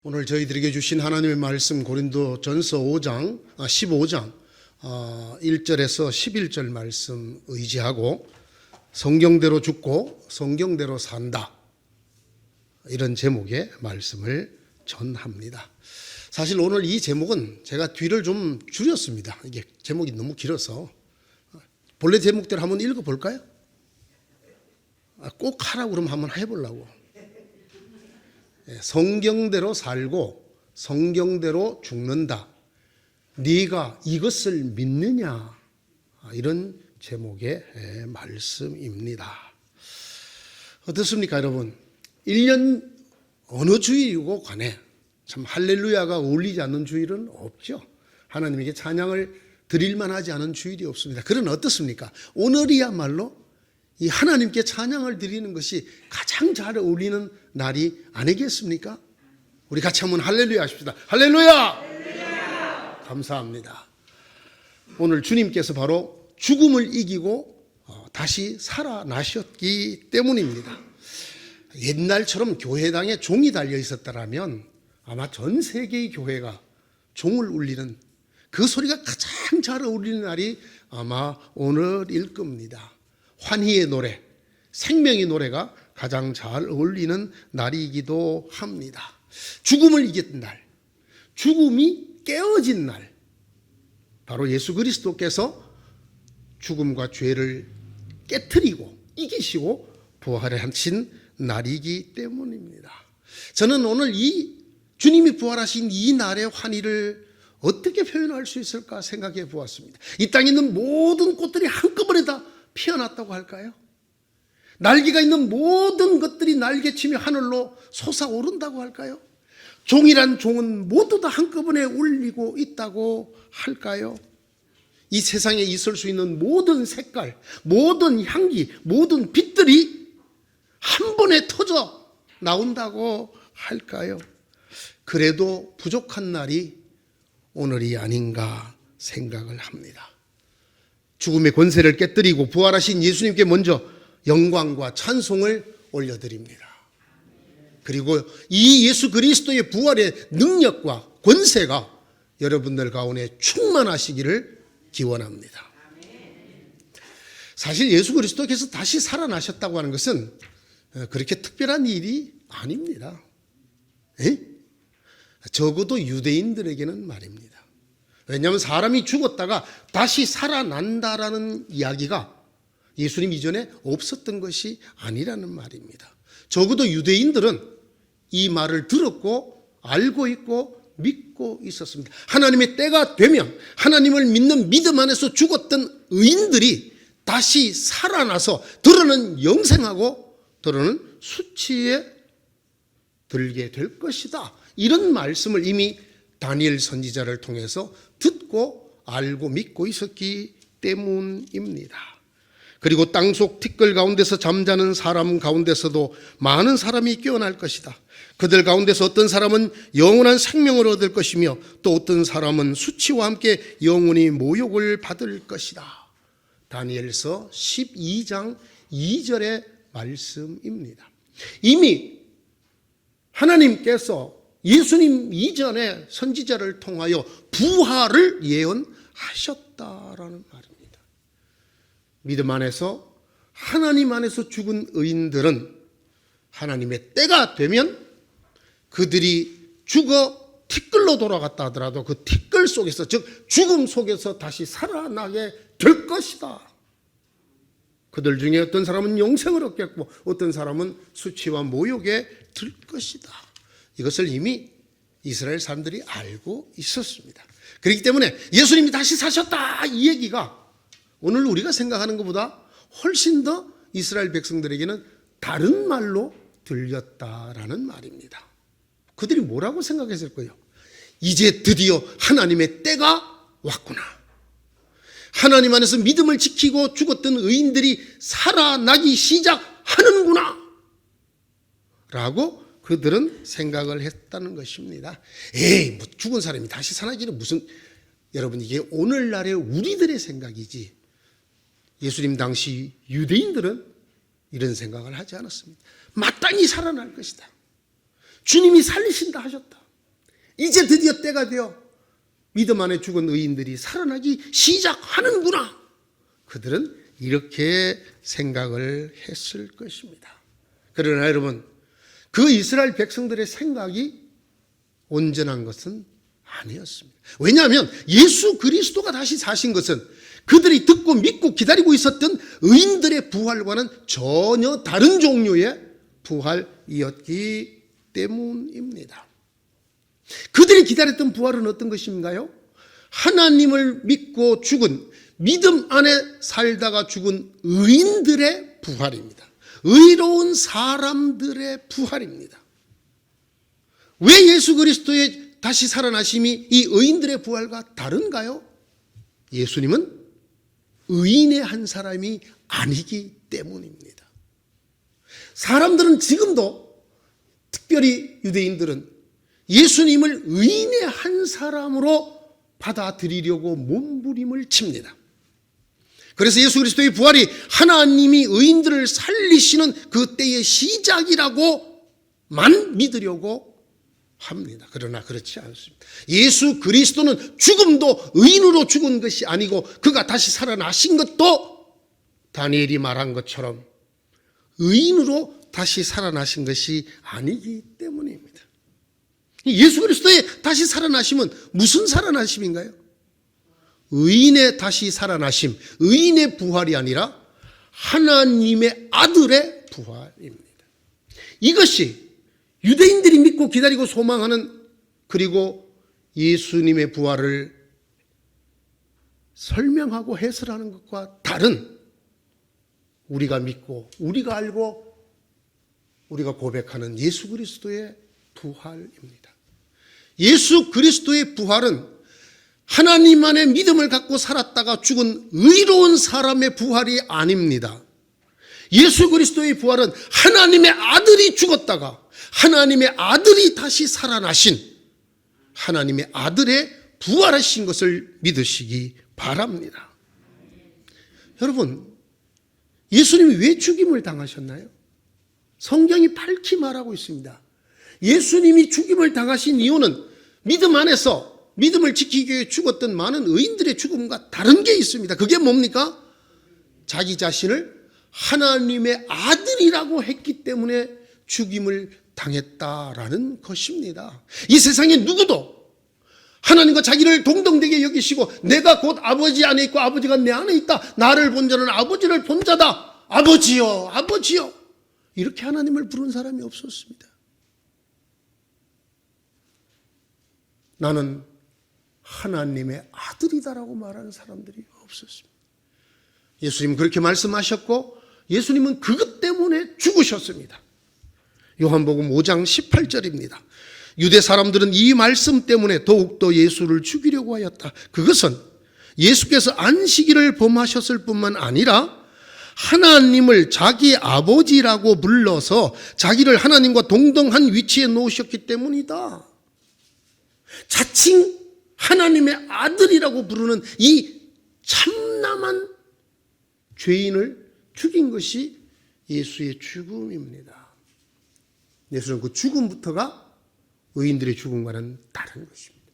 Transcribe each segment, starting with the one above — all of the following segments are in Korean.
오늘 저희들에게 주신 하나님의 말씀 고린도전서 15장 1절에서 11절 말씀 의지하고 성경대로 죽고 성경대로 산다, 이런 제목의 말씀을 전합니다. 사실 오늘 이 제목은 제가 뒤를 좀 줄였습니다. 이게 제목이 너무 길어서 본래 제목대로 한번 읽어볼까요? 꼭 하라고 그러면 한번 해보려고. 성경대로 살고 성경대로 죽는다, 네가 이것을 믿느냐, 이런 제목의 말씀입니다. 어떻습니까 여러분? 1년 어느 주일이고 간에 참 할렐루야가 어울리지 않는 주일은 없죠. 하나님에게 찬양을 드릴만 하지 않은 주일이 없습니다. 그러나 어떻습니까? 오늘이야말로 이 하나님께 찬양을 드리는 것이 가장 잘 어울리는 날이 아니겠습니까? 우리 같이 한번 할렐루야 하십시다. 할렐루야! 할렐루야! 감사합니다. 오늘 주님께서 바로 죽음을 이기고 다시 살아나셨기 때문입니다. 옛날처럼 교회당에 종이 달려 있었다면 아마 전 세계의 교회가 종을 울리는 그 소리가 가장 잘 어울리는 날이 아마 오늘일 겁니다. 환희의 노래, 생명의 노래가 가장 잘 어울리는 날이기도 합니다. 죽음을 이겼던 날, 죽음이 깨어진 날, 바로 예수 그리스도께서 죽음과 죄를 깨트리고 이기시고 부활하신 날이기 때문입니다. 저는 오늘 이 주님이 부활하신 이 날의 환희를 어떻게 표현할 수 있을까 생각해 보았습니다. 이 땅에 있는 모든 꽃들이 한꺼번에 다 피어났다고 할까요? 날개가 있는 모든 것들이 날개치며 하늘로 솟아오른다고 할까요? 종이란 종은 모두 다 한꺼번에 울리고 있다고 할까요? 이 세상에 있을 수 있는 모든 색깔, 모든 향기, 모든 빛들이 한 번에 터져 나온다고 할까요? 그래도 부족한 날이 오늘이 아닌가 생각을 합니다. 죽음의 권세를 깨뜨리고 부활하신 예수님께 먼저 영광과 찬송을 올려드립니다. 그리고 이 예수 그리스도의 부활의 능력과 권세가 여러분들 가운데 충만하시기를 기원합니다. 사실 예수 그리스도께서 다시 살아나셨다고 하는 것은 그렇게 특별한 일이 아닙니다. 적어도 유대인들에게는 말입니다. 왜냐하면 사람이 죽었다가 다시 살아난다라는 이야기가 예수님 이전에 없었던 것이 아니라는 말입니다. 적어도 유대인들은 이 말을 들었고 알고 있고 믿고 있었습니다. 하나님의 때가 되면 하나님을 믿는 믿음 안에서 죽었던 의인들이 다시 살아나서 더러는 영생하고 더러는 수치에 들게 될 것이다, 이런 말씀을 이미 다니엘 선지자를 통해서 듣고 알고 믿고 있었기 때문입니다. 그리고 땅속 티끌 가운데서 잠자는 사람 가운데서도 많은 사람이 깨어날 것이다. 그들 가운데서 어떤 사람은 영원한 생명을 얻을 것이며 또 어떤 사람은 수치와 함께 영원히 모욕을 받을 것이다. 다니엘서 12장 2절의 말씀입니다. 이미 하나님께서 예수님 이전에 선지자를 통하여 부활을 예언하셨다라는 말입니다. 믿음 안에서 하나님 안에서 죽은 의인들은 하나님의 때가 되면 그들이 죽어 티끌로 돌아갔다 하더라도 그 티끌 속에서, 즉 죽음 속에서 다시 살아나게 될 것이다. 그들 중에 어떤 사람은 영생을 얻겠고 어떤 사람은 수치와 모욕에 들 것이다. 이것을 이미 이스라엘 사람들이 알고 있었습니다. 그렇기 때문에 예수님이 다시 사셨다, 이 얘기가 오늘 우리가 생각하는 것보다 훨씬 더 이스라엘 백성들에게는 다른 말로 들렸다라는 말입니다. 그들이 뭐라고 생각했을 거예요? 이제 드디어 하나님의 때가 왔구나. 하나님 안에서 믿음을 지키고 죽었던 의인들이 살아나기 시작하는구나 라고 그들은 생각을 했다는 것입니다. 뭐 죽은 사람이 다시 살아나기는 무슨, 여러분 이게 오늘날의 우리들의 생각이지 예수님 당시 유대인들은 이런 생각을 하지 않았습니다. 마땅히 살아날 것이다. 주님이 살리신다 하셨다. 이제 드디어 때가 되어 믿음 안에 죽은 의인들이 살아나기 시작하는구나. 그들은 이렇게 생각을 했을 것입니다. 그러나 여러분, 그 이스라엘 백성들의 생각이 온전한 것은 아니었습니다. 왜냐하면 예수 그리스도가 다시 사신 것은 그들이 듣고 믿고 기다리고 있었던 의인들의 부활과는 전혀 다른 종류의 부활이었기 때문입니다. 그들이 기다렸던 부활은 어떤 것인가요? 하나님을 믿고 죽은, 믿음 안에 살다가 죽은 의인들의 부활입니다. 의로운 사람들의 부활입니다. 왜 예수 그리스도의 다시 살아나심이 이 의인들의 부활과 다른가요? 예수님은 의인의 한 사람이 아니기 때문입니다. 사람들은 지금도, 특별히 유대인들은 예수님을 의인의 한 사람으로 받아들이려고 몸부림을 칩니다. 그래서 예수 그리스도의 부활이 하나님이 의인들을 살리시는 그 때의 시작이라고만 믿으려고 합니다. 그러나 그렇지 않습니다. 예수 그리스도는 죽음도 의인으로 죽은 것이 아니고 그가 다시 살아나신 것도 다니엘이 말한 것처럼 의인으로 다시 살아나신 것이 아니기 때문입니다. 예수 그리스도의 다시 살아나심은 무슨 살아나심인가요? 의인의 다시 살아나심, 의인의 부활이 아니라 하나님의 아들의 부활입니다. 이것이 유대인들이 믿고 기다리고 소망하는, 그리고 예수님의 부활을 설명하고 해설하는 것과 다른, 우리가 믿고 우리가 알고 우리가 고백하는 예수 그리스도의 부활입니다. 예수 그리스도의 부활은 하나님 안에 믿음을 갖고 살았다가 죽은 의로운 사람의 부활이 아닙니다. 예수 그리스도의 부활은 하나님의 아들이 죽었다가 하나님의 아들이 다시 살아나신 하나님의 아들의 부활하신 것을 믿으시기 바랍니다. 여러분, 예수님이 왜 죽임을 당하셨나요? 성경이 밝히 말하고 있습니다. 예수님이 죽임을 당하신 이유는 믿음 안에서 믿음을 지키기 위해 죽었던 많은 의인들의 죽음과 다른 게 있습니다. 그게 뭡니까? 자기 자신을 하나님의 아들이라고 했기 때문에 죽임을 당했다라는 것입니다. 이 세상에 누구도 하나님과 자기를 동등되게 여기시고 내가 곧 아버지 안에 있고 아버지가 내 안에 있다, 나를 본 자는 아버지를 본 자다, 아버지여 아버지여, 이렇게 하나님을 부른 사람이 없었습니다. 나는 하나님의 아들이다라고 말하는 사람들이 없었습니다. 예수님 그렇게 말씀하셨고 예수님은 그것 때문에 죽으셨습니다. 요한복음 5장 18절입니다. 유대 사람들은 이 말씀 때문에 더욱더 예수를 죽이려고 하였다. 그것은 예수께서 안식일을 범하셨을 뿐만 아니라 하나님을 자기 아버지라고 불러서 자기를 하나님과 동등한 위치에 놓으셨기 때문이다. 자칭 하나님의 아들이라고 부르는 이 참남한 죄인을 죽인 것이 예수의 죽음입니다. 예수는 그 죽음부터가 의인들의 죽음과는 다른 것입니다.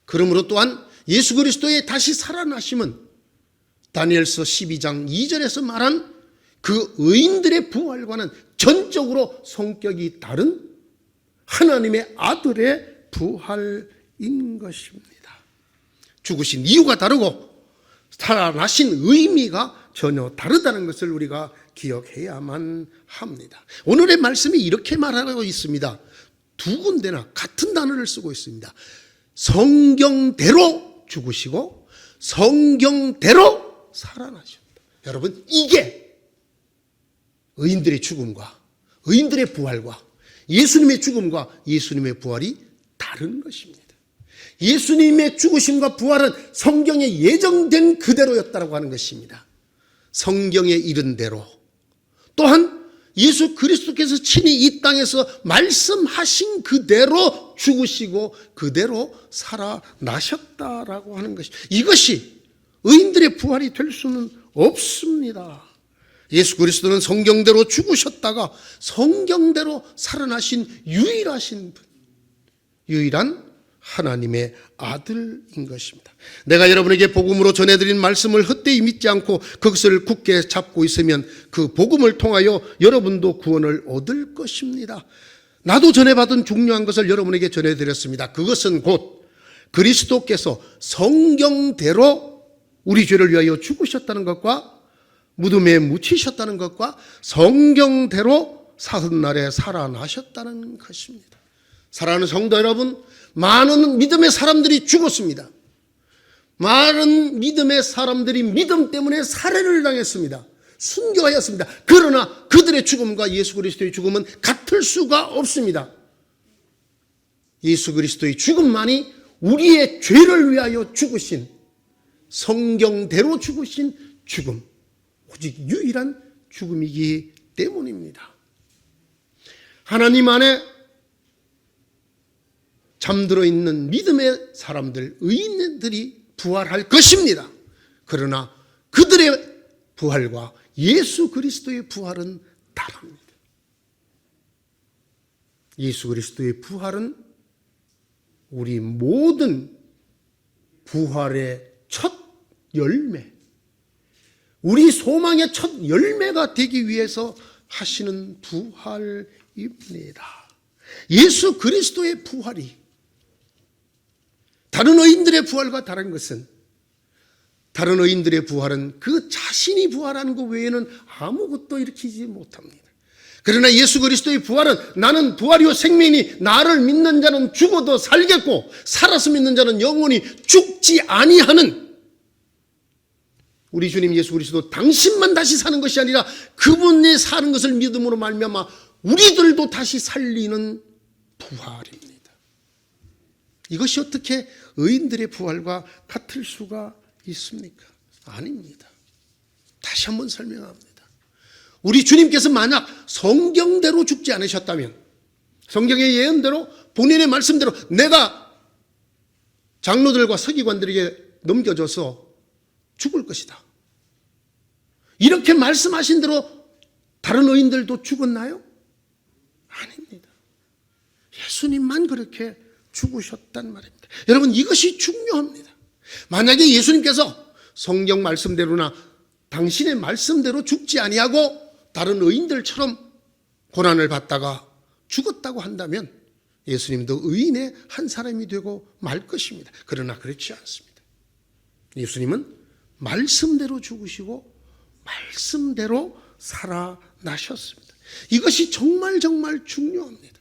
그러므로 또한 예수 그리스도의 다시 살아나심은 다니엘서 12장 2절에서 말한 그 의인들의 부활과는 전적으로 성격이 다른 하나님의 아들의 부활인 것입니다. 죽으신 이유가 다르고 살아나신 의미가 전혀 다르다는 것을 우리가 기억해야만 합니다. 오늘의 말씀이 이렇게 말하고 있습니다. 두 군데나 같은 단어를 쓰고 있습니다. 성경대로 죽으시고 성경대로 살아나셨다. 여러분, 이게 의인들의 죽음과 의인들의 부활과 예수님의 죽음과 예수님의 부활이 다른 것입니다. 예수님의 죽으심과 부활은 성경에 예정된 그대로였다고 하는 것입니다. 성경에 이른 대로, 또한 예수 그리스도께서 친히 이 땅에서 말씀하신 그대로 죽으시고 그대로 살아나셨다라고 하는 것입니다. 이것이 의인들의 부활이 될 수는 없습니다. 예수 그리스도는 성경대로 죽으셨다가 성경대로 살아나신 유일하신 분, 유일한 하나님의 아들인 것입니다. 내가 여러분에게 복음으로 전해드린 말씀을 헛되이 믿지 않고 그것을 굳게 잡고 있으면 그 복음을 통하여 여러분도 구원을 얻을 것입니다. 나도 전해받은 중요한 것을 여러분에게 전해드렸습니다. 그것은 곧 그리스도께서 성경대로 우리 죄를 위하여 죽으셨다는 것과 무덤에 묻히셨다는 것과 성경대로 사흘날에 살아나셨다는 것입니다. 사랑하는 성도 여러분, 많은 믿음의 사람들이 죽었습니다. 많은 믿음의 사람들이 믿음 때문에 살해를 당했습니다. 순교하였습니다. 그러나 그들의 죽음과 예수 그리스도의 죽음은 같을 수가 없습니다. 예수 그리스도의 죽음만이 우리의 죄를 위하여 죽으신, 성경대로 죽으신 죽음, 오직 유일한 죽음이기 때문입니다. 하나님 안에 잠들어 있는 믿음의 사람들, 의인들이 부활할 것입니다. 그러나 그들의 부활과 예수 그리스도의 부활은 다릅니다. 예수 그리스도의 부활은 우리 모든 부활의 첫 열매, 우리 소망의 첫 열매가 되기 위해서 하시는 부활입니다. 예수 그리스도의 부활이 다른 의인들의 부활과 다른 것은, 다른 의인들의 부활은 그 자신이 부활하는 것 외에는 아무것도 일으키지 못합니다. 그러나 예수 그리스도의 부활은 나는 부활이요 생명이니 나를 믿는 자는 죽어도 살겠고 살아서 믿는 자는 영원히 죽지 아니하는, 우리 주님 예수 그리스도 당신만 다시 사는 것이 아니라 그분이 사는 것을 믿음으로 말미암아 우리들도 다시 살리는 부활입니다. 이것이 어떻게 의인들의 부활과 같을 수가 있습니까? 아닙니다. 다시 한번 설명합니다. 우리 주님께서 만약 성경대로 죽지 않으셨다면, 성경의 예언대로 본인의 말씀대로 내가 장로들과 서기관들에게 넘겨줘서 죽을 것이다, 이렇게 말씀하신 대로 다른 의인들도 죽었나요? 아닙니다. 예수님만 그렇게 죽으셨단 말입니다. 여러분, 이것이 중요합니다. 만약에 예수님께서 성경 말씀대로나 당신의 말씀대로 죽지 아니하고 다른 의인들처럼 고난을 받다가 죽었다고 한다면 예수님도 의인의 한 사람이 되고 말 것입니다. 그러나 그렇지 않습니다. 예수님은 말씀대로 죽으시고 말씀대로 살아나셨습니다. 이것이 정말 중요합니다.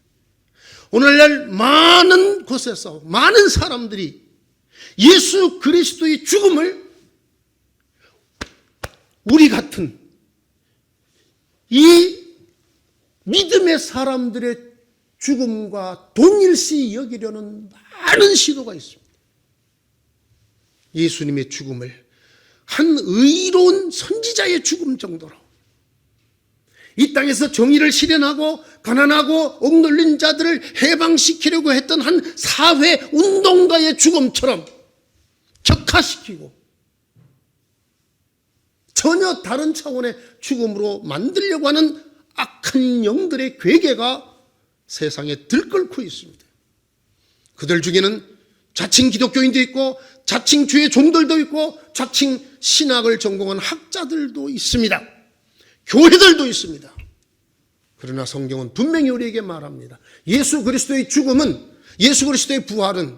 오늘날 많은 곳에서 많은 사람들이 예수 그리스도의 죽음을 우리 같은 이 믿음의 사람들의 죽음과 동일시 여기려는 많은 시도가 있습니다. 예수님의 죽음을 한 의로운 선지자의 죽음 정도로, 이 땅에서 정의를 실현하고 가난하고 억눌린 자들을 해방시키려고 했던 한 사회 운동가의 죽음처럼 격화시키고 전혀 다른 차원의 죽음으로 만들려고 하는 악한 영들의 괴계가 세상에 들끓고 있습니다. 그들 중에는 자칭 기독교인도 있고 자칭 주의 종들도 있고 자칭 신학을 전공한 학자들도 있습니다. 교회들도 있습니다. 그러나 성경은 분명히 우리에게 말합니다. 예수 그리스도의 죽음은, 예수 그리스도의 부활은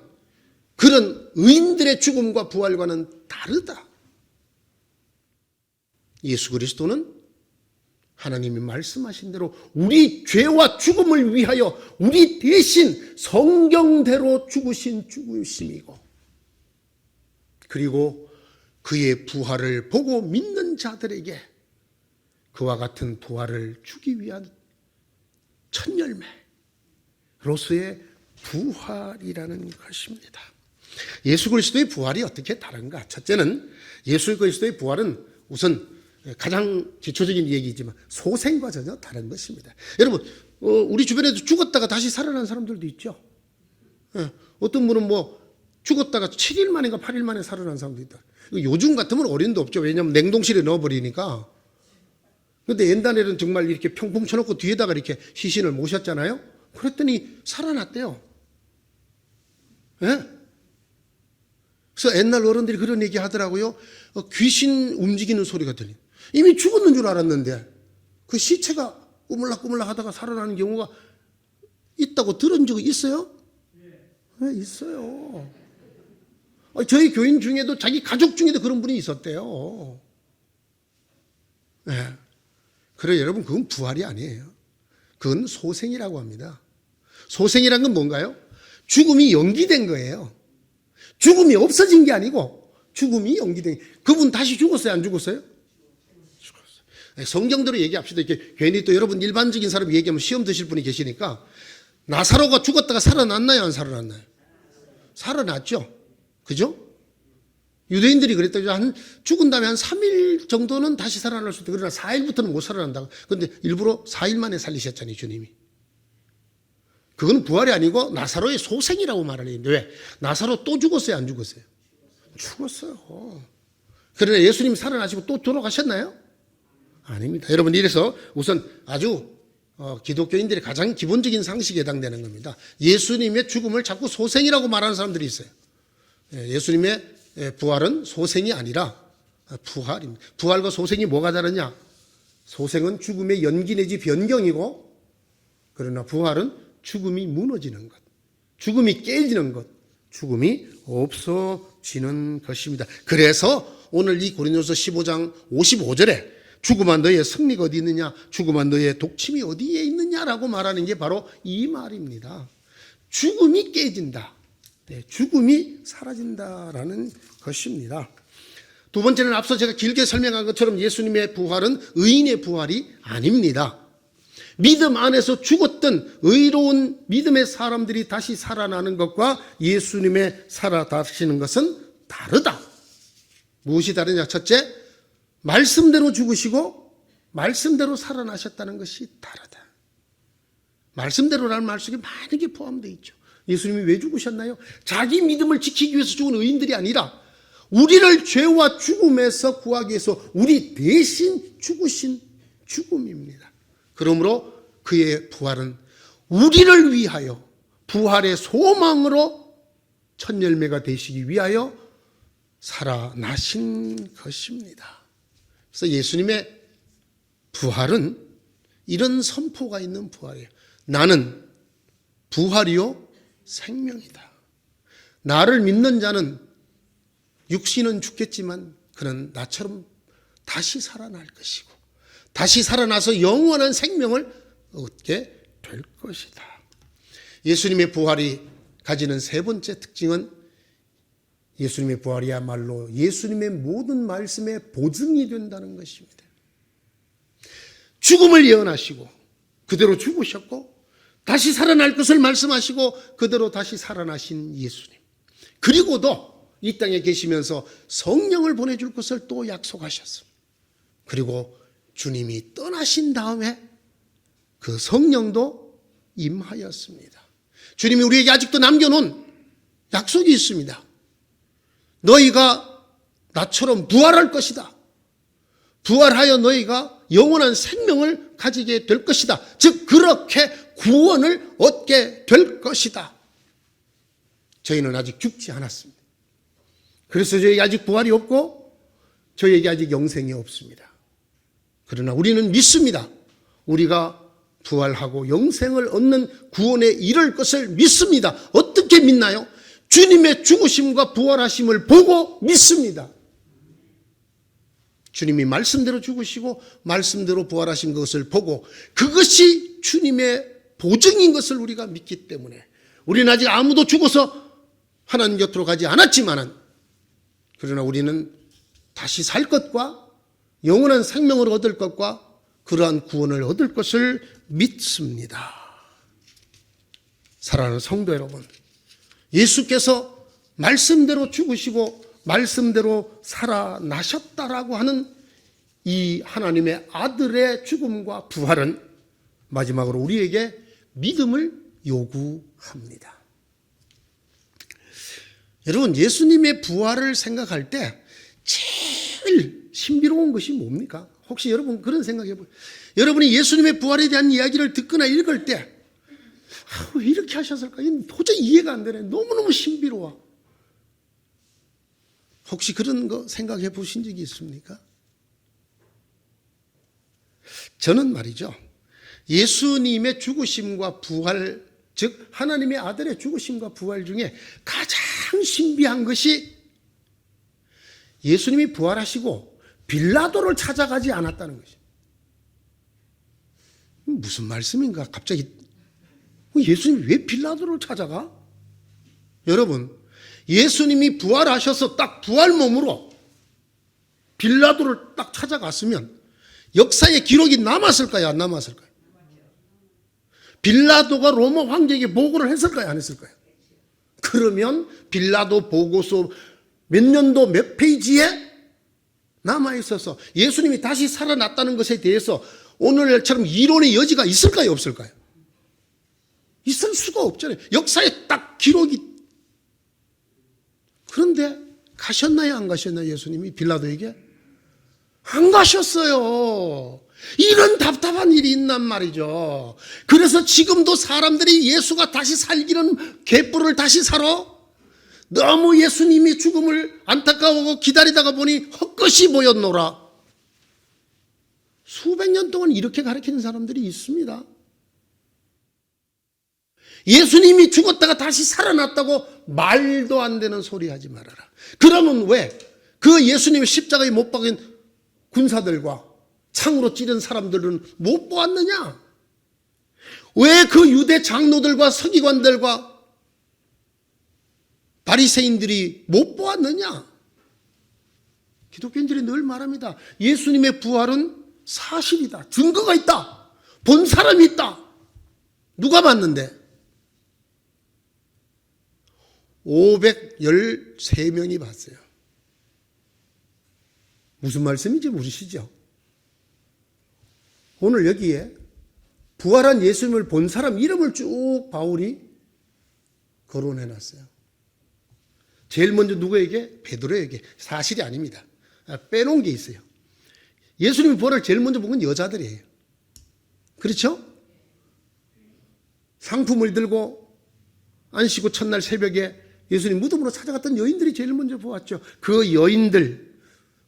그런 의인들의 죽음과 부활과는 다르다. 예수 그리스도는 하나님이 말씀하신 대로 우리 죄와 죽음을 위하여 우리 대신 성경대로 죽으신 죽으심이고, 그리고 그의 부활을 보고 믿는 자들에게 그와 같은 부활을 주기 위한 첫 열매로서의 부활이라는 것입니다. 예수 그리스도의 부활이 어떻게 다른가? 첫째는 예수 그리스도의 부활은 우선 가장 기초적인 얘기이지만 소생과 전혀 다른 것입니다. 여러분, 우리 주변에도 죽었다가 다시 살아난 사람들도 있죠. 어떤 분은 뭐 죽었다가 7일 만인가 8일 만에 살아난 사람도 있다. 요즘 같으면 어린도 없죠. 왜냐하면 냉동실에 넣어버리니까. 그런데 옛날에는 정말 이렇게 평풍 쳐놓고 뒤에다가 이렇게 시신을 모셨잖아요. 그랬더니 살아났대요. 예? 그래서 옛날 어른들이 그런 얘기 하더라고요. 귀신 움직이는 소리가 들려. 이미 죽었는 줄 알았는데 그 시체가 꾸물락꾸물락 하다가 살아나는 경우가 있다고 들은 적이 있어요? 네, 있어요. 저희 교인 중에도 자기 가족 중에도 그런 분이 있었대요. 네. 그래 여러분 그건 부활이 아니에요. 그건 소생이라고 합니다. 소생이란 건 뭔가요? 죽음이 연기된 거예요. 죽음이 없어진 게 아니고 죽음이 연기된 거예요. 그분 다시 죽었어요? 안 죽었어요? 죽었어요. 성경대로 얘기합시다. 이렇게 괜히 또 여러분 일반적인 사람 얘기하면 시험 드실 분이 계시니까 나사로가 죽었다가 살아났나요? 안 살아났나요? 살아났죠. 그죠? 유대인들이 그랬다. 죽은 다음에 한 3일 정도는 다시 살아날 수 있다. 그러나 4일부터는 못 살아난다고. 그런데 일부러 4일 만에 살리셨잖아요, 주님이. 그건 부활이 아니고 나사로의 소생이라고 말하는 거예요. 왜? 나사로 또 죽었어요, 안 죽었어요? 죽었어요. 그러나 예수님 살아나시고 또 돌아가셨나요? 아닙니다. 여러분, 이래서 우선 아주 기독교인들의 가장 기본적인 상식에 해당되는 겁니다. 예수님의 죽음을 자꾸 소생이라고 말하는 사람들이 있어요. 예수님의 부활은 소생이 아니라 부활입니다. 부활과 소생이 뭐가 다르냐? 소생은 죽음의 연기 내지 변경이고, 그러나 부활은 죽음이 무너지는 것, 죽음이 깨지는 것, 죽음이 없어지는 것입니다. 그래서 오늘 이 고린도서 15장 55절에 죽음아 너의 승리가 어디 있느냐, 죽음아 너의 독침이 어디에 있느냐라고 말하는 게 바로 이 말입니다. 죽음이 깨진다, 죽음이 사라진다라는 것입니다. 두 번째는 앞서 제가 길게 설명한 것처럼 예수님의 부활은 의인의 부활이 아닙니다. 믿음 안에서 죽었던 의로운 믿음의 사람들이 다시 살아나는 것과 예수님의 살아나시는 것은 다르다. 무엇이 다르냐? 첫째, 말씀대로 죽으시고 말씀대로 살아나셨다는 것이 다르다. 말씀대로라는 말 속에 많은 게 포함되어 있죠. 예수님이 왜 죽으셨나요? 자기 믿음을 지키기 위해서 죽은 의인들이 아니라 우리를 죄와 죽음에서 구하기 위해서 우리 대신 죽으신 죽음입니다. 그러므로 그의 부활은 우리를 위하여 부활의 소망으로 첫 열매가 되시기 위하여 살아나신 것입니다. 그래서 예수님의 부활은 이런 선포가 있는 부활이에요. 나는 부활이요 생명이다. 나를 믿는 자는 육신은 죽겠지만 그는 나처럼 다시 살아날 것이고 다시 살아나서 영원한 생명을 얻게 될 것이다. 예수님의 부활이 가지는 세 번째 특징은 예수님의 부활이야말로 예수님의 모든 말씀의 보증이 된다는 것입니다. 죽음을 예언하시고 그대로 죽으셨고 다시 살아날 것을 말씀하시고 그대로 다시 살아나신 예수님. 그리고도 이 땅에 계시면서 성령을 보내줄 것을 또 약속하셨습니다. 그리고 주님이 떠나신 다음에 그 성령도 임하였습니다. 주님이 우리에게 아직도 남겨놓은 약속이 있습니다. 너희가 나처럼 부활할 것이다. 부활하여 너희가 영원한 생명을 가지게 될 것이다. 즉 그렇게 구원을 얻게 될 것이다. 저희는 아직 죽지 않았습니다. 그래서 저희에게 아직 부활이 없고 저희에게 아직 영생이 없습니다. 그러나 우리는 믿습니다. 우리가 부활하고 영생을 얻는 구원에 이를 것을 믿습니다. 어떻게 믿나요? 주님의 죽으심과 부활하심을 보고 믿습니다. 주님이 말씀대로 죽으시고 말씀대로 부활하신 것을 보고 그것이 주님의 보증인 것을 우리가 믿기 때문에 우리는 아직 아무도 죽어서 하나님 곁으로 가지 않았지만은 그러나 우리는 다시 살 것과 영원한 생명을 얻을 것과 그러한 구원을 얻을 것을 믿습니다. 사랑하는 성도 여러분, 예수께서 말씀대로 죽으시고 말씀대로 살아나셨다라고 하는 이 하나님의 아들의 죽음과 부활은 마지막으로 우리에게 믿음을 요구합니다. 여러분, 예수님의 부활을 생각할 때 제일 신비로운 것이 뭡니까? 혹시 여러분 그런 생각해 보세요. 여러분이 예수님의 부활에 대한 이야기를 듣거나 읽을 때 왜 이렇게 하셨을까? 도저히 이해가 안 되네. 너무너무 신비로워. 혹시 그런 거 생각해 보신 적이 있습니까? 저는 말이죠, 예수님의 죽으심과 부활, 즉 하나님의 아들의 죽으심과 부활 중에 가장 신비한 것이 예수님이 부활하시고 빌라도를 찾아가지 않았다는 것이에요. 무슨 말씀인가? 갑자기 예수님이 왜 빌라도를 찾아가? 여러분, 예수님이 부활하셔서 딱 부활 몸으로 빌라도를 딱 찾아갔으면 역사의 기록이 남았을까요? 안 남았을까요? 빌라도가 로마 황제에게 보고를 했을까요? 안 했을까요? 그러면 빌라도 보고서 몇 년도 몇 페이지에 남아있어서 예수님이 다시 살아났다는 것에 대해서 오늘처럼 이론의 여지가 있을까요? 없을까요? 있을 수가 없잖아요. 역사에 딱 기록이. 그런데 가셨나요? 안 가셨나요? 예수님이 빌라도에게? 안 가셨어요. 이런 답답한 일이 있단 말이죠. 그래서 지금도 사람들이 예수가 다시 살기는 갯불을 다시 사러 너무 예수님이 죽음을 안타까워하고 기다리다가 보니 헛것이 보였노라. 수백 년 동안 이렇게 가르치는 사람들이 있습니다. 예수님이 죽었다가 다시 살아났다고 말도 안 되는 소리 하지 말아라. 그러면 왜 그 예수님의 십자가에 못 박인 군사들과 창으로 찌른 사람들은 못 보았느냐? 왜 그 유대 장로들과 서기관들과 바리새인들이 못 보았느냐? 기독교인들이 늘 말합니다. 예수님의 부활은 사실이다. 증거가 있다. 본 사람이 있다. 누가 봤는데? 513명이 봤어요. 무슨 말씀인지 모르시죠? 오늘 여기에 부활한 예수님을 본 사람 이름을 쭉 바울이 거론해 놨어요. 제일 먼저 누구에게? 베드로에게. 사실이 아닙니다. 빼놓은 게 있어요. 예수님이 부활을 제일 먼저 본 건 여자들이에요. 그렇죠? 상품을 들고 안식구 첫날 새벽에 예수님 무덤으로 찾아갔던 여인들이 제일 먼저 보았죠. 그 여인들,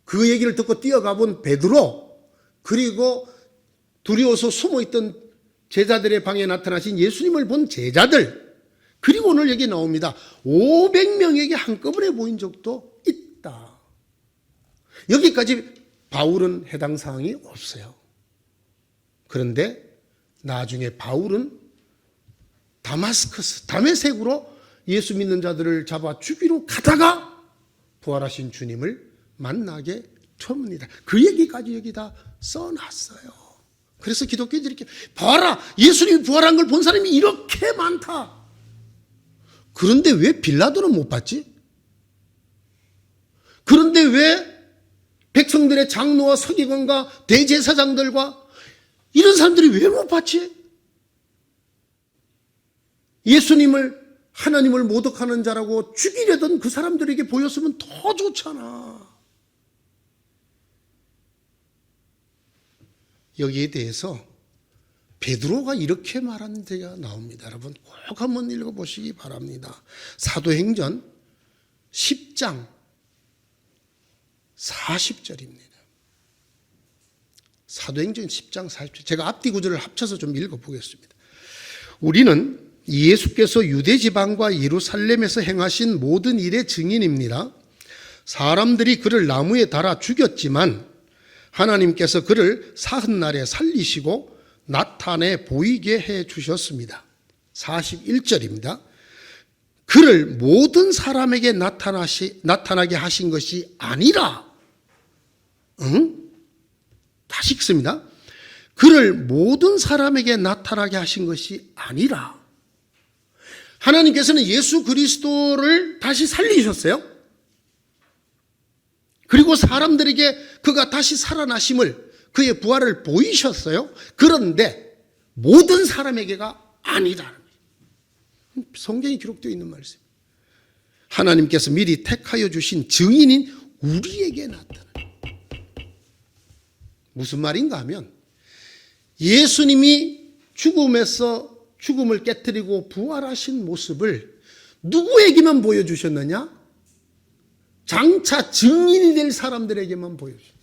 그 얘기를 듣고 뛰어가 본 베드로, 그리고 두려워서 숨어있던 제자들의 방에 나타나신 예수님을 본 제자들, 그리고 오늘 여기 나옵니다. 500명에게 한꺼번에 보인 적도 있다. 여기까지 바울은 해당 사항이 없어요. 그런데 나중에 바울은 다마스커스, 다메섹으로 예수 믿는 자들을 잡아 죽이러 가다가 부활하신 주님을 만나게 됩니다. 그 얘기까지 여기다 써놨어요. 그래서 기독교인들이 이렇게 봐라, 예수님이 부활한 걸 본 사람이 이렇게 많다. 그런데 왜 빌라도는 못 봤지? 그런데 왜 백성들의 장로와 서기관과 대제사장들과 이런 사람들이 왜 못 봤지? 예수님을 하나님을 모독하는 자라고 죽이려던 그 사람들에게 보였으면 더 좋잖아. 여기에 대해서 베드로가 이렇게 말하는 데가 나옵니다. 여러분 꼭 한번 읽어보시기 바랍니다. 사도행전 10장 40절입니다. 사도행전 10장 40절. 제가 앞뒤 구절을 합쳐서 좀 읽어보겠습니다. 우리는 예수께서 유대 지방과 예루살렘에서 행하신 모든 일의 증인입니다. 사람들이 그를 나무에 달아 죽였지만 하나님께서 그를 사흘날에 살리시고 나타내 보이게 해 주셨습니다. 41절입니다. 그를 모든 사람에게 나타나게 하신 것이 아니라, 다시 읽습니다. 그를 모든 사람에게 나타나게 하신 것이 아니라, 하나님께서는 예수 그리스도를 다시 살리셨어요. 그리고 사람들에게 그가 다시 살아나심을, 그의 부활을 보이셨어요. 그런데 모든 사람에게가 아니라는 거예요. 성경에 기록되어 있는 말씀. 하나님께서 미리 택하여 주신 증인인 우리에게 나타나는 거예요. 무슨 말인가 하면 예수님이 죽음에서 죽음을 깨뜨리고 부활하신 모습을 누구에게만 보여주셨느냐? 장차 증인이 될 사람들에게만 보여주셨어요.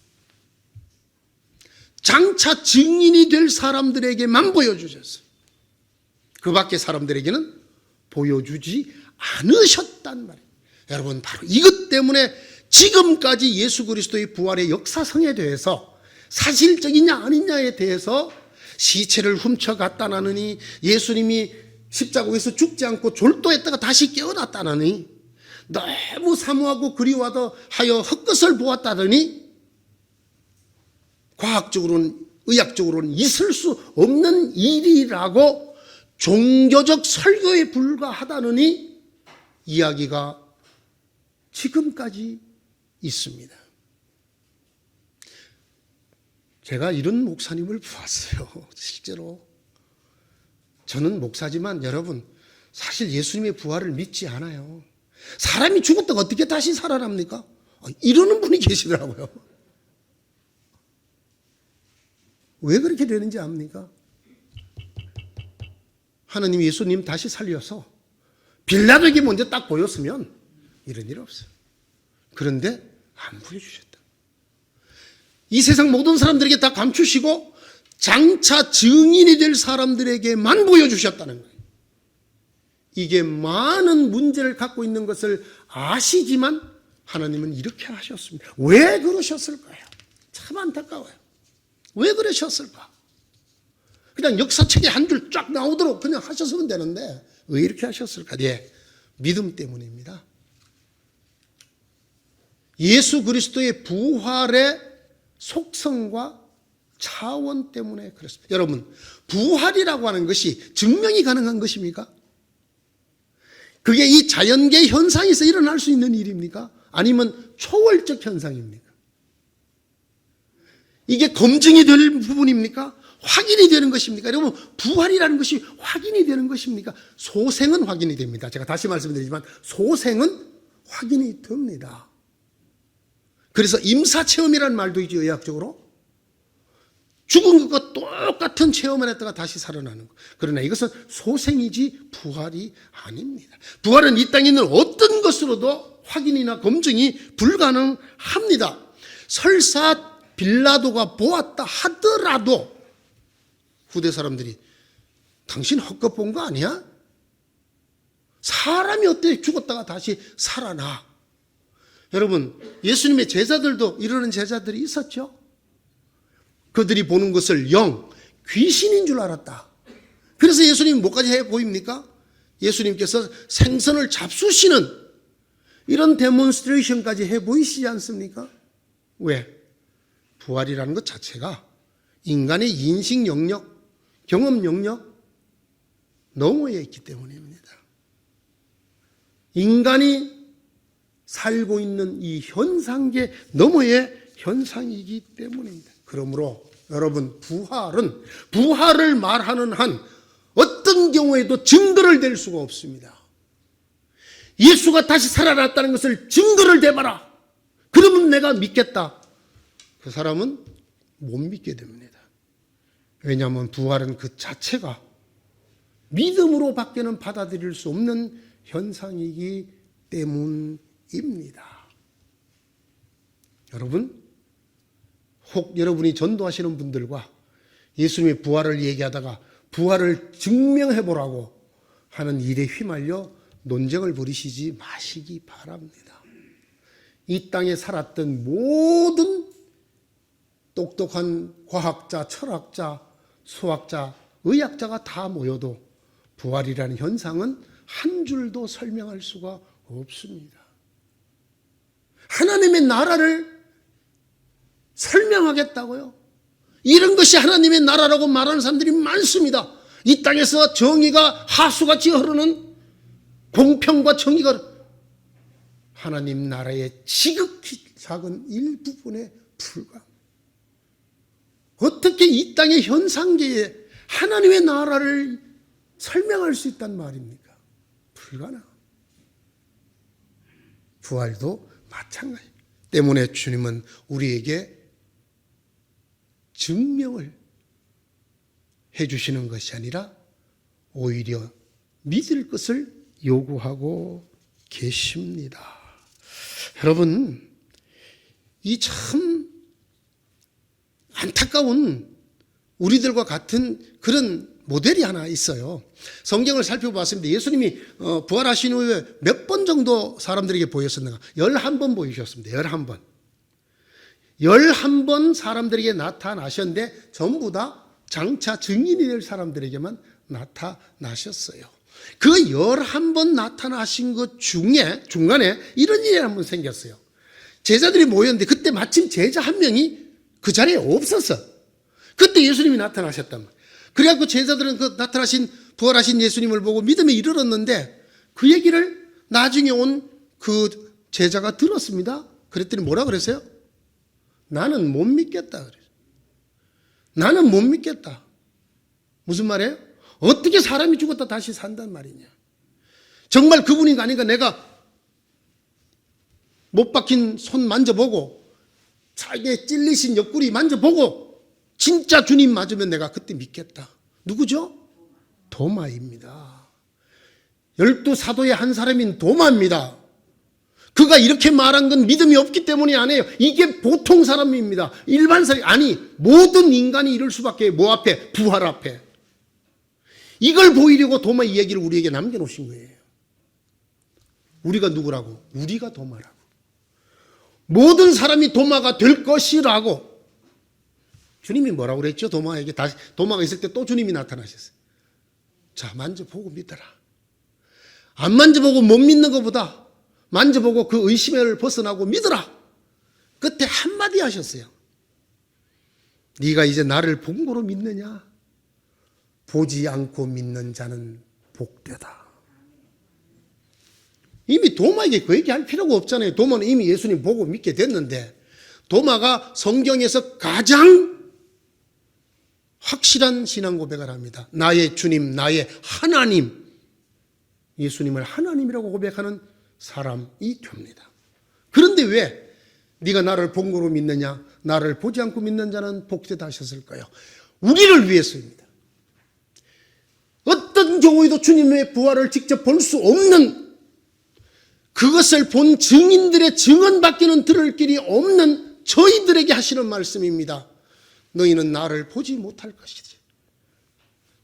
장차 증인이 될 사람들에게만 보여주셨어요. 그 밖에 사람들에게는 보여주지 않으셨단 말이에요. 여러분, 바로 이것 때문에 지금까지 예수 그리스도의 부활의 역사성에 대해서 사실적이냐 아니냐에 대해서 시체를 훔쳐갔다느니, 예수님이 십자가에서 죽지 않고 졸도했다가 다시 깨어났다느니, 너무 사모하고 그리워하여 헛것을 보았다더니, 과학적으로는 의학적으로는 있을 수 없는 일이라고 종교적 설교에 불과하다느니 이야기가 지금까지 있습니다. 제가 이런 목사님을 보았어요. 실제로 저는 목사지만 여러분, 사실 예수님의 부활을 믿지 않아요. 사람이 죽었다가 어떻게 다시 살아납니까? 이러는 분이 계시더라고요. 왜 그렇게 되는지 압니까? 하나님이 예수님 다시 살려서 빌라도에게 먼저 딱 보였으면 이런 일 없어요. 그런데 안 보여주셨다. 이 세상 모든 사람들에게 다 감추시고 장차 증인이 될 사람들에게만 보여주셨다는 거예요. 이게 많은 문제를 갖고 있는 것을 아시지만 하나님은 이렇게 하셨습니다. 왜 그러셨을까요? 참 안타까워요. 왜 그러셨을까? 그냥 역사책에 한 줄 쫙 나오도록 그냥 하셨으면 되는데 왜 이렇게 하셨을까? 예, 믿음 때문입니다. 예수 그리스도의 부활의 속성과 차원 때문에 그렇습니다. 여러분, 부활이라고 하는 것이 증명이 가능한 것입니까? 그게 이 자연계 현상에서 일어날 수 있는 일입니까? 아니면 초월적 현상입니까? 이게 검증이 될 부분입니까? 확인이 되는 것입니까? 여러분, 부활이라는 것이 확인이 되는 것입니까? 소생은 확인이 됩니다. 제가 다시 말씀드리지만 소생은 확인이 됩니다. 그래서 임사체험이라는 말도 있죠, 의학적으로. 죽은 것과 똑같은 체험을 했다가 다시 살아나는 것. 그러나 이것은 소생이지 부활이 아닙니다. 부활은 이 땅에 있는 어떤 것으로도 확인이나 검증이 불가능합니다. 설사 빌라도가 보았다 하더라도 후대 사람들이 당신 헛것 본 거 아니야? 사람이 어떻게 죽었다가 다시 살아나? 여러분, 예수님의 제자들도 이러는 제자들이 있었죠. 그들이 보는 것을 영, 귀신인 줄 알았다. 그래서 예수님이 뭐까지 해 보입니까? 예수님께서 생선을 잡수시는 이런 데몬스트레이션까지 해 보이시지 않습니까? 왜? 부활이라는 것 자체가 인간의 인식 영역, 경험 영역 너머에 있기 때문입니다. 인간이 살고 있는 이 현상계 너머의 현상이기 때문입니다. 그러므로 여러분, 부활을 말하는 한 어떤 경우에도 증거를 댈 수가 없습니다. 예수가 다시 살아났다는 것을 증거를 대봐라. 그러면 내가 믿겠다. 그 사람은 못 믿게 됩니다. 왜냐하면 부활은 그 자체가 믿음으로 밖에는 받아들일 수 없는 현상이기 때문입니다. 여러분, 혹 여러분이 전도하시는 분들과 예수님의 부활을 얘기하다가 부활을 증명해보라고 하는 일에 휘말려 논쟁을 벌이시지 마시기 바랍니다. 이 땅에 살았던 모든 똑똑한 과학자, 철학자, 수학자, 의학자가 다 모여도 부활이라는 현상은 한 줄도 설명할 수가 없습니다. 하나님의 나라를 설명하겠다고요? 이런 것이 하나님의 나라라고 말하는 사람들이 많습니다. 이 땅에서 정의가 하수같이 흐르는 공평과 정의가 하나님 나라의 지극히 작은 일부분에 불과합니다. 어떻게 이 땅의 현상계에 하나님의 나라를 설명할 수 있단 말입니까? 불가능합니다. 부활도 마찬가지 때문에 주님은 우리에게 증명을 해주시는 것이 아니라 오히려 믿을 것을 요구하고 계십니다. 여러분, 이 참 안타까운 우리들과 같은 그런 모델이 하나 있어요. 성경을 살펴봤습니다. 예수님이 부활하신 후에 몇 번 정도 사람들에게 보였었는가? 11번 보이셨습니다. 11번. 11번 사람들에게 나타나셨는데 전부 다 장차 증인이 될 사람들에게만 나타나셨어요. 그 11번 나타나신 것 중에 중간에 이런 일이 한번 생겼어요. 제자들이 모였는데 그때 마침 제자 한 명이 그 자리에 없었어. 그때 예수님이 나타나셨단 말이에요. 그래갖고 제자들은 그 나타나신 부활하신 예수님을 보고 믿음에 이르렀는데 그 얘기를 나중에 온 그 제자가 들었습니다. 그랬더니 뭐라 그랬어요? 나는 못 믿겠다 그래요. 나는 못 믿겠다. 무슨 말이에요? 어떻게 사람이 죽었다 다시 산단 말이냐. 정말 그분인가 아닌가 내가 못 박힌 손 만져보고 자기의 찔리신 옆구리 만져보고 진짜 주님 맞으면 내가 그때 믿겠다. 누구죠? 도마입니다. 12사도의 한 사람인 도마입니다. 그가 이렇게 말한 건 믿음이 없기 때문이 아니에요. 이게 보통 사람입니다. 일반 사람이 아니 모든 인간이 이럴 수밖에 뭐 앞에? 부활 앞에. 이걸 보이려고 도마 이 얘기를 우리에게 남겨놓으신 거예요. 우리가 누구라고? 우리가 도마라고. 모든 사람이 도마가 될 것이라고. 주님이 뭐라고 그랬죠? 도마에게 다시 도마가 있을 때 또 주님이 나타나셨어요. 자, 만져보고 믿어라. 안 만져보고 못 믿는 것보다 만져보고 그 의심을 벗어나고 믿어라. 그때 한마디 하셨어요. 네가 이제 나를 본 거로 믿느냐? 보지 않고 믿는 자는 복되다. 이미 도마에게 그 얘기할 필요가 없잖아요. 도마는 이미 예수님 보고 믿게 됐는데 도마가 성경에서 가장 확실한 신앙 고백을 합니다. 나의 주님, 나의 하나님. 예수님을 하나님이라고 고백하는 사람이 됩니다. 그런데 왜 네가 나를 본 거로 믿느냐? 나를 보지 않고 믿는 자는 복되다 하셨을까요? 우리를 위해서입니다. 어떤 경우에도 주님의 부활을 직접 볼 수 없는, 그것을 본 증인들의 증언밖에는 들을 길이 없는 저희들에게 하시는 말씀입니다. 너희는 나를 보지 못할 것이지.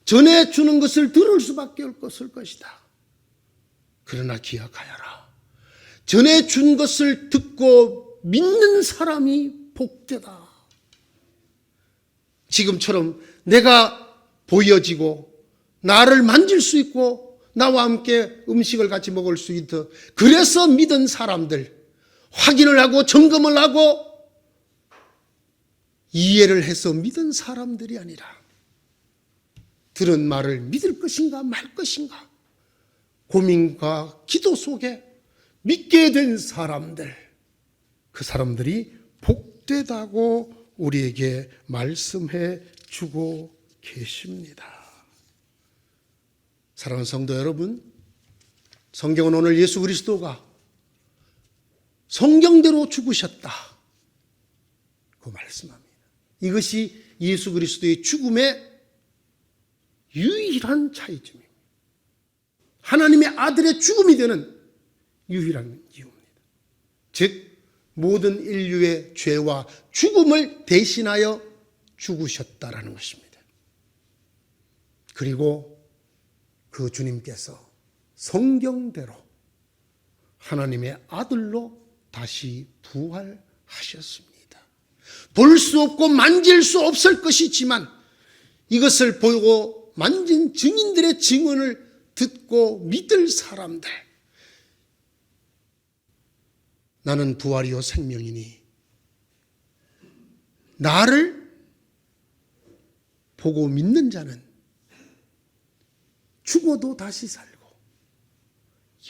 전해주는 것을 들을 수밖에 없을 것이다. 그러나 기억하여라. 전해준 것을 듣고 믿는 사람이 복되다. 지금처럼 내가 보여지고 나를 만질 수 있고 나와 함께 음식을 같이 먹을 수 있도록 그래서 믿은 사람들, 확인을 하고 점검을 하고 이해를 해서 믿은 사람들이 아니라 들은 말을 믿을 것인가 말 것인가 고민과 기도 속에 믿게 된 사람들, 그 사람들이 복되다고 우리에게 말씀해 주고 계십니다. 사랑하는 성도 여러분, 성경은 오늘 예수 그리스도가 성경대로 죽으셨다 그 말씀합니다. 이것이 예수 그리스도의 죽음의 유일한 차이점입니다. 하나님의 아들의 죽음이 되는 유일한 이유입니다. 즉 모든 인류의 죄와 죽음을 대신하여 죽으셨다라는 것입니다. 그리고 그 주님께서 성경대로 하나님의 아들로 다시 부활하셨습니다. 볼 수 없고 만질 수 없을 것이지만 이것을 보고 만진 증인들의 증언을 듣고 믿을 사람들, 나는 부활이요 생명이니 나를 보고 믿는 자는 죽어도 다시 살고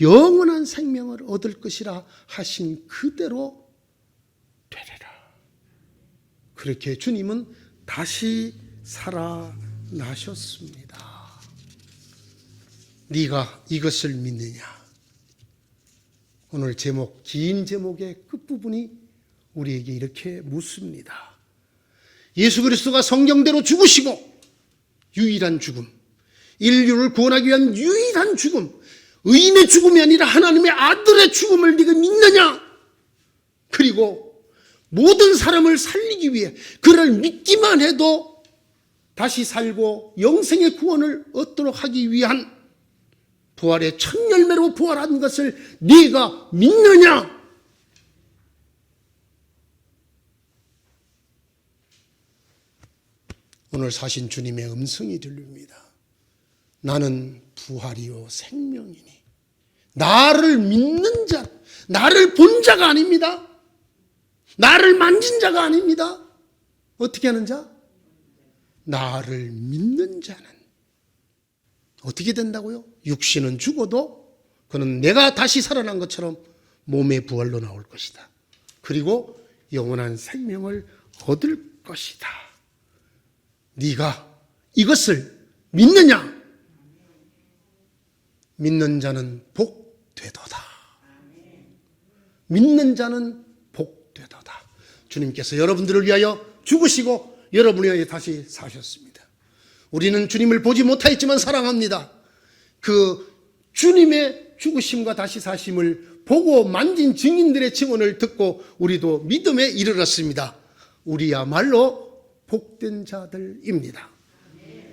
영원한 생명을 얻을 것이라 하신 그대로 되리라. 그렇게 주님은 다시 살아나셨습니다. 네가 이것을 믿느냐? 오늘 제목, 긴 제목의 끝부분이 우리에게 이렇게 묻습니다. 예수 그리스도가 성경대로 죽으시고 유일한 죽음, 인류를 구원하기 위한 유일한 죽음, 의인의 죽음이 아니라 하나님의 아들의 죽음을 네가 믿느냐? 그리고 모든 사람을 살리기 위해 그를 믿기만 해도 다시 살고 영생의 구원을 얻도록 하기 위한 부활의 첫 열매로 부활한 것을 네가 믿느냐? 오늘 사신 주님의 음성이 들립니다. 나는 부활이요 생명이니 나를 믿는 자, 나를 본 자가 아닙니다. 나를 만진 자가 아닙니다. 어떻게 하는 자? 나를 믿는 자는 어떻게 된다고요? 육신은 죽어도 그는 내가 다시 살아난 것처럼 몸의 부활로 나올 것이다. 그리고 영원한 생명을 얻을 것이다. 네가 이것을 믿느냐? 믿는 자는 복되도다. 믿는 자는 복되도다. 주님께서 여러분들을 위하여 죽으시고 여러분을 위하여 다시 사셨습니다. 우리는 주님을 보지 못하였지만 사랑합니다. 그 주님의 죽으심과 다시 사심을 보고 만진 증인들의 증언을 듣고 우리도 믿음에 이르렀습니다. 우리야말로 복된 자들입니다.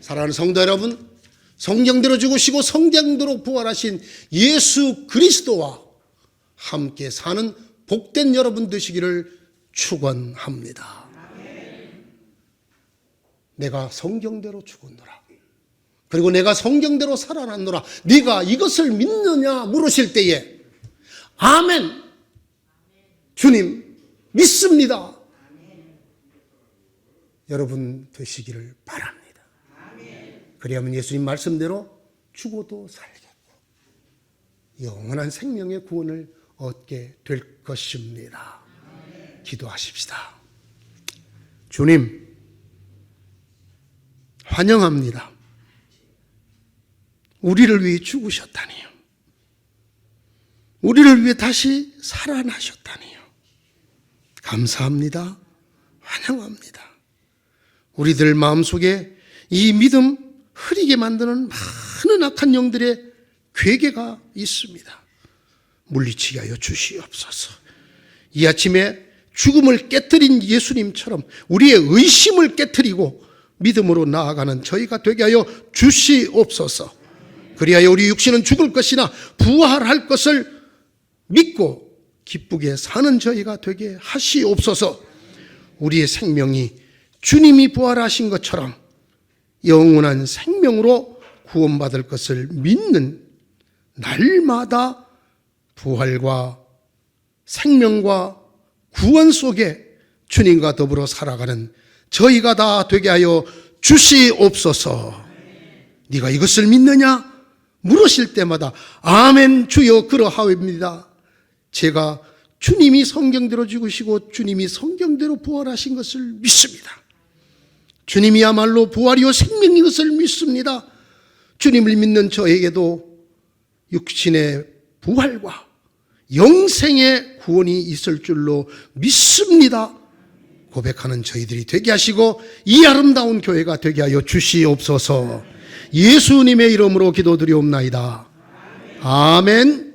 사랑하는 성도 여러분, 성경대로 죽으시고 성경대로 부활하신 예수 그리스도와 함께 사는 복된 여러분 되시기를 축원합니다. 내가 성경대로 죽었노라. 그리고 내가 성경대로 살아났노라. 네가 이것을 믿느냐 물으실 때에 아멘. 주님 믿습니다. 여러분 되시기를 바랍니다. 그리하면 예수님 말씀대로 죽어도 살겠고 영원한 생명의 구원을 얻게 될 것입니다. 기도하십시다. 주님 환영합니다. 우리를 위해 죽으셨다니요. 우리를 위해 다시 살아나셨다니요. 감사합니다. 환영합니다. 우리들 마음속에 이 믿음 흐리게 만드는 많은 악한 영들의 괴계가 있습니다. 물리치게 하여 주시옵소서. 이 아침에 죽음을 깨뜨린 예수님처럼 우리의 의심을 깨뜨리고 믿음으로 나아가는 저희가 되게 하여 주시옵소서. 그리하여 우리 육신은 죽을 것이나 부활할 것을 믿고 기쁘게 사는 저희가 되게 하시옵소서. 우리의 생명이 주님이 부활하신 것처럼 영원한 생명으로 구원받을 것을 믿는 날마다 부활과 생명과 구원 속에 주님과 더불어 살아가는 저희가 다 되게 하여 주시옵소서. 네가 이것을 믿느냐? 물으실 때마다 아멘 주여 그러하옵니다. 제가 주님이 성경대로 죽으시고 주님이 성경대로 부활하신 것을 믿습니다. 주님이야말로 부활이요 생명인 것을 믿습니다. 주님을 믿는 저에게도 육신의 부활과 영생의 구원이 있을 줄로 믿습니다. 고백하는 저희들이 되게 하시고 이 아름다운 교회가 되게 하여 주시옵소서. 예수님의 이름으로 기도드리옵나이다. 아멘.